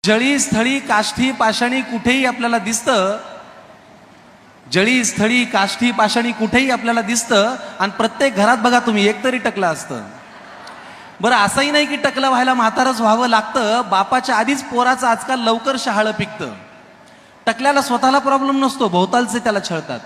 जळी स्थळी काष्ठी पाषाणी कुठेही आपल्याला दिसतं. जळी स्थळी काष्ठी पाषाणी कुठेही आपल्याला दिसतं आणि प्रत्येक घरात बघा तुम्ही एकतरी टकलं असतं. बरं असंही नाही की टकलं व्हायला म्हातारच व्हावं लागतं. बापाच्या आधीच पोराचं आजकाल लवकर शहाळं पिकतं. टकल्याला स्वतःला प्रॉब्लेम नसतो, भोवतालचे त्याला छळतात.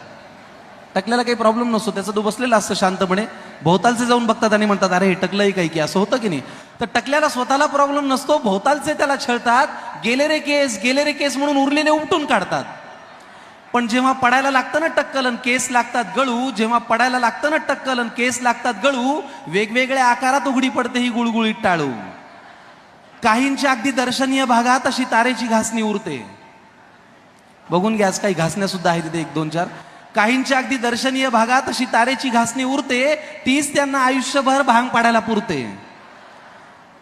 टकल्याला काही प्रॉब्लेम नसतो, त्याचं तो बसलेला असतं शांतपणे. भोवतालचे जाऊन बघतात आणि म्हणतात अरे हे टकलंही काही की, असं होतं की नाही. तर टकल्याला स्वतःला प्रॉब्लेम नसतो, भोवतालचे त्याला छळतात. गेले रे केस म्हणून उरलेले उपटून काढतात. पण जेव्हा पडायला लागतं ना टक्कलन केस लागतात गळू, जेव्हा पडायला लागतं ना टक्कलन केस लागतात गळू, वेगवेगळ्या आकारात उघडी पडते ही गुळगुळीत टाळू. काहींच्या अगदी दर्शनीय भागात अशी तारेची घासणी उरते. बघून घ्या, काही घासण्या सुद्धा आहेत तिथे 1-2-4. काहींच्या अगदी दर्शनीय भागात अशी तारेची घासणी उरते, तीच त्यांना आयुष्यभर भांग पाडायला पुरते.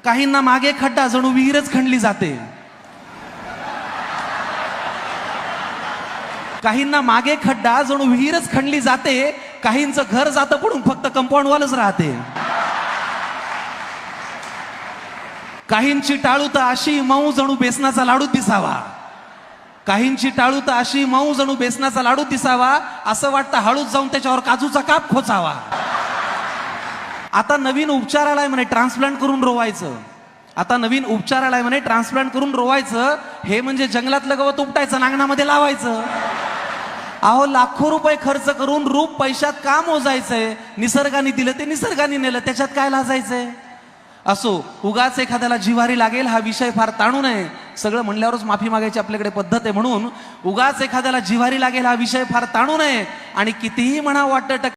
काहींना मागे खड्डा जणू विहीरच खणली जाते. काहींना मागे खड्डा जणू विहीरच खणली जाते. काहींचं घर जातं पडून फक्त कंपाऊंड वॉलच राहते. काहींची टाळू तर अशी मऊ जणू बेसनाचा लाडू दिसावा. काहींची टाळू तर अशी मऊ जणू बेसनाचा लाडू दिसावा. असं वाटतं हळूच जाऊन त्याच्यावर काजूचा काप खोचावा. आता नवीन उपचार आलाय म्हणे ट्रान्सप्लांट करून रोवायचं. आता नवीन उपचार आलाय म्हणे ट्रान्सप्लांट करून रोवायचं. हे म्हणजे जंगलातलं गवत उपटायचं, नांगणामध्ये लावायचं. अहो लाखो रुपये खर्च करून रूप पैशात का मोजायचंय? निसर्गाने दिलं ते निसर्गाने नेलं, त्याच्यात काय लाजायचंय? असो, उगाच एखाद्याला जिव्हारी लागेल हा विषय फार ताणू नये. सगळं म्हणल्यावरच माफी मागायची आपल्याकडे पद्धत आहे, म्हणून उगाच एखाद्याला जिव्हारी लागेल हा विषय फार ताणू नये. आणि कितीही म्हणा वाटतं